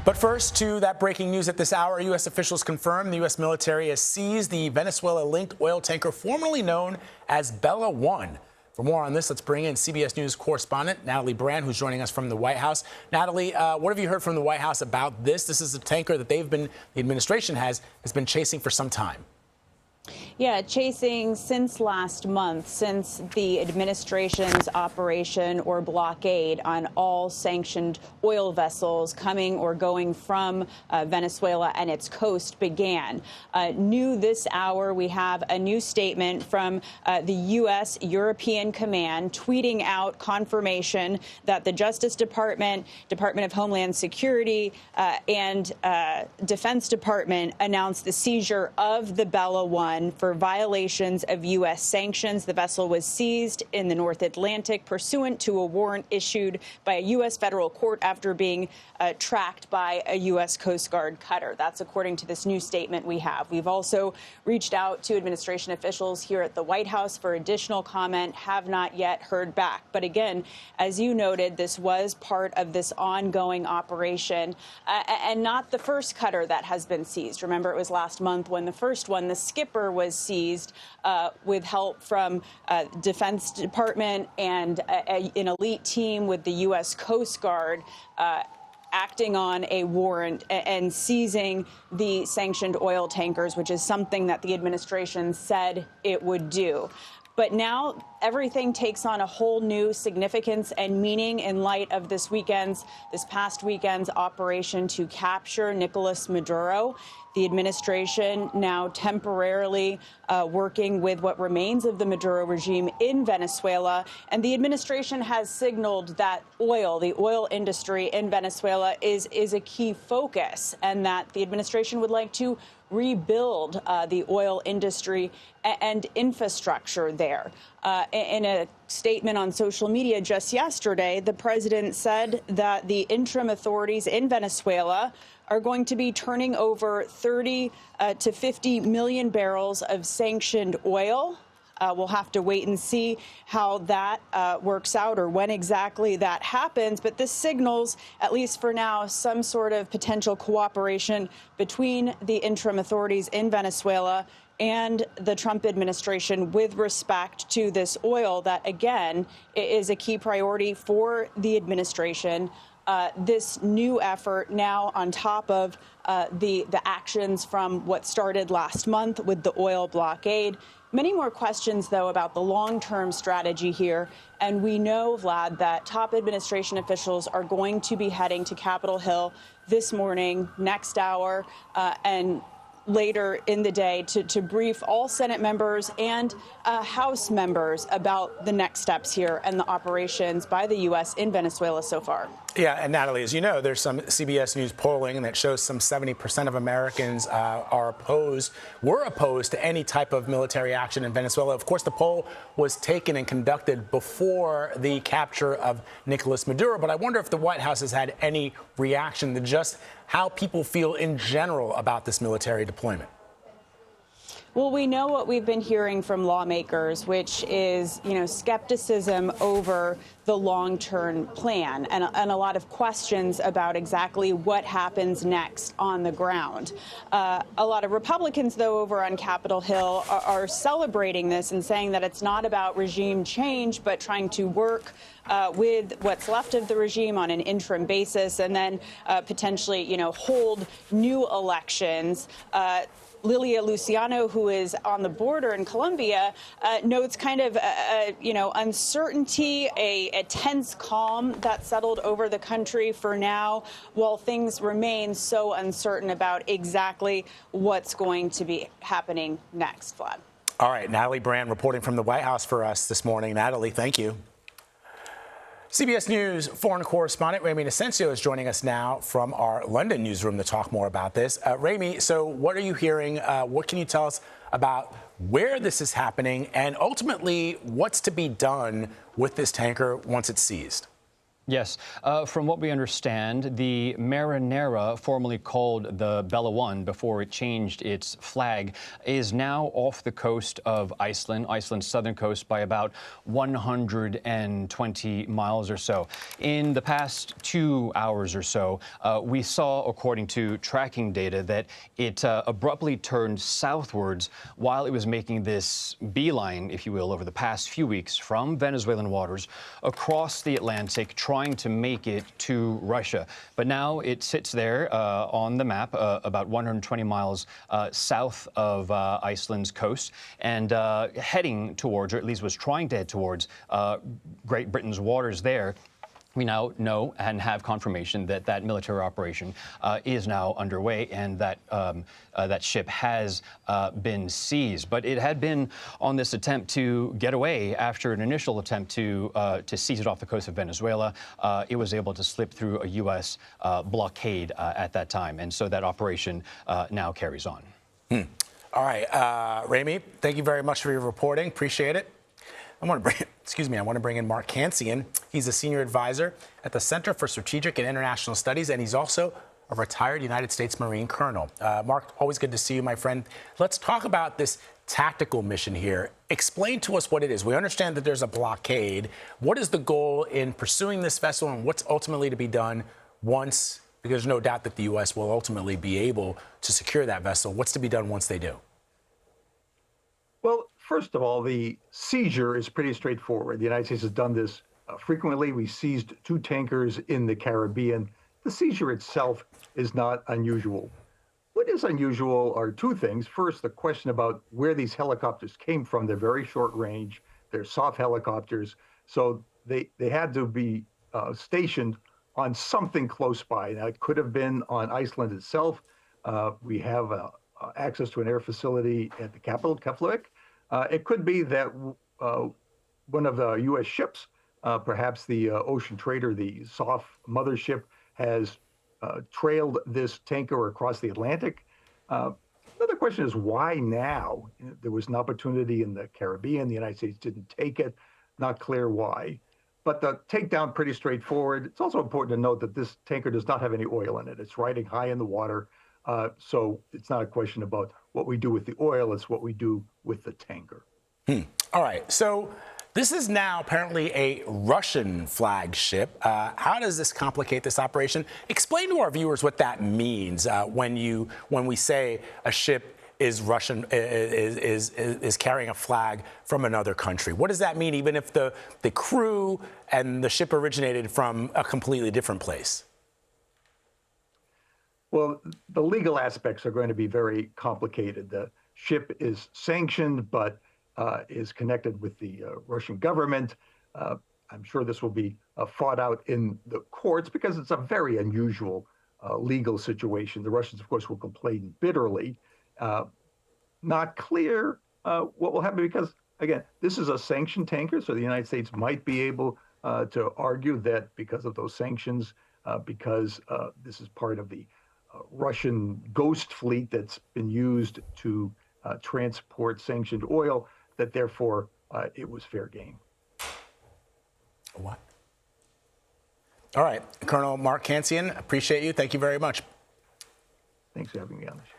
But first, to that breaking news at this hour, U.S. officials confirm the U.S. military has seized the Venezuela-linked oil tanker formerly known as Bella 1. For more on this, let's bring in CBS News correspondent Natalie Brand, who's joining us from the White House. Natalie, what have you heard from the White House about this? This is a tanker that the administration has been chasing for some time. Yeah, chasing since last month, since the administration's operation or blockade on all sanctioned oil vessels coming or going from Venezuela and its coast began. New this hour, we have a new statement from the U.S. European Command tweeting out confirmation that the Justice Department, Department of Homeland Security, and Defense Department announced the seizure of the Bella 1 for violations of U.S. sanctions. The vessel was seized in the North Atlantic pursuant to a warrant issued by a U.S. federal court after being tracked by a U.S. Coast Guard cutter. That's according to this new statement we have. We've also reached out to administration officials here at the White House for additional comment, have not yet heard back. But again, as you noted, this was part of this ongoing operation and not the first cutter that has been seized. Remember, it was last month when the first one, the skipper, was seized with help from Defense Department and an elite team with the U.S. Coast Guard acting on a warrant and seizing the sanctioned oil tankers, which is something that the administration said it would do. But now everything takes on a whole new significance and meaning in light of this past weekend's operation to capture Nicolas Maduro. The administration now temporarily working with what remains of the Maduro regime in Venezuela. And the administration has signaled that the oil industry in Venezuela is a key focus, and that the administration would like to rebuild the oil industry and infrastructure there. In a statement on social media just yesterday, the president said that the interim authorities in Venezuela are going to be turning over 30 to 50 million barrels of sanctioned oil. We'll have to wait and see how that works out or when exactly that happens. But this signals, at least for now, some sort of potential cooperation between the interim authorities in Venezuela and the Trump administration with respect to this oil that, again, is a key priority for the administration. This new effort now on top of the actions from what started last month with the oil blockade. Many more questions, though, about the long-term strategy here. And we know, Vlad, that top administration officials are going to be heading to Capitol Hill this morning, next hour, and later in the day to brief all Senate members and House members about the next steps here and the operations by the U.S. in Venezuela so far. Yeah, and Natalie, as you know, there's some CBS News polling that shows some 70% of Americans were opposed to any type of military action in Venezuela. Of course, the poll was taken and conducted before the capture of Nicolas Maduro, but I wonder if the White House has had any reaction to just how people feel in general about this military deployment. Well, we know what we've been hearing from lawmakers, which is, skepticism over the long-term plan and a lot of questions about exactly what happens next on the ground. A lot of Republicans, though, over on Capitol Hill are celebrating this and saying that it's not about regime change, but trying to work with what's left of the regime on an interim basis and then potentially, hold new elections. Lilia Luciano, who is on the border in Colombia, notes kind of, uncertainty, a tense calm that settled over the country for now, while things remain so uncertain about exactly what's going to be happening next, Vlad. All right, Natalie Brand reporting from the White House for us this morning. Natalie, thank you. CBS News foreign correspondent Ramy Inocencio is joining us now from our London newsroom to talk more about this. Ramy, so what are you hearing? What can you tell us about where this is happening and ultimately what's to be done with this tanker once it's seized? Yes. From what we understand, the Marinera, formerly called the Bella One before it changed its flag, is now off the coast of Iceland, Iceland's southern coast, by about 120 miles or so. In the past 2 hours or so, we saw, according to tracking data, that it abruptly turned southwards while it was making this beeline, if you will, over the past few weeks from Venezuelan waters across the Atlantic, trying to make it to Russia. But now it sits there on the map, about 120 miles south of Iceland's coast, and heading towards, or at least was trying to head towards, Great Britain's waters there. We now know and have confirmation that that military operation is now underway, and that that ship has been seized. But it had been on this attempt to get away after an initial attempt to seize it off the coast of Venezuela. It was able to slip through a U.S. blockade at that time, and so that operation now carries on. All right, Ramy, thank you very much for your reporting. Appreciate it. I want to bring in Mark Cancian. He's a senior advisor at the Center for Strategic and International Studies, and he's also a retired United States Marine colonel. Mark, always good to see you, my friend. Let's talk about this tactical mission here. Explain to us what it is. We understand that there's a blockade. What is the goal in pursuing this vessel, and what's ultimately to be done once, because there's no doubt that the U.S. will ultimately be able to secure that vessel. What's to be done once they do? Well, first of all, the seizure is pretty straightforward. The United States has done this frequently. We seized 2 tankers in the Caribbean. The seizure itself is not unusual. What is unusual are 2 things. First, the question about where these helicopters came from. They're very short range. They're soft helicopters. So they had to be stationed on something close by. Now, it could have been on Iceland itself. We have access to an air facility at the capital, Keflavik. It could be that one of the U.S. ships, perhaps the Ocean Trader, the soft mothership, has trailed this tanker across the Atlantic. Another question is, why now? There was an opportunity in the Caribbean. The United States didn't take it. Not clear why. But the takedown, pretty straightforward. It's also important to note that this tanker does not have any oil in it. It's riding high in the water. So it's not a question about what we do with the oil, it's what we do with the tanker. All right, so this is now apparently a Russian flagship. How does this complicate this operation? Explain to our viewers what that means when we say a ship is Russian, is carrying a flag from another country. What does that mean, even if the crew and the ship originated from a completely different place? Well, the legal aspects are going to be very complicated. The ship is sanctioned, but is connected with the Russian government. I'm sure this will be fought out in the courts because it's a very unusual legal situation. The Russians, of course, will complain bitterly. Not clear what will happen because, again, this is a sanctioned tanker, so the United States might be able to argue that because of those sanctions, because this is part of the Russian ghost fleet that's been used to transport sanctioned oil, that therefore it was fair game. What? All right, Colonel Mark Cancian, appreciate you. Thank you very much. Thanks for having me on the show.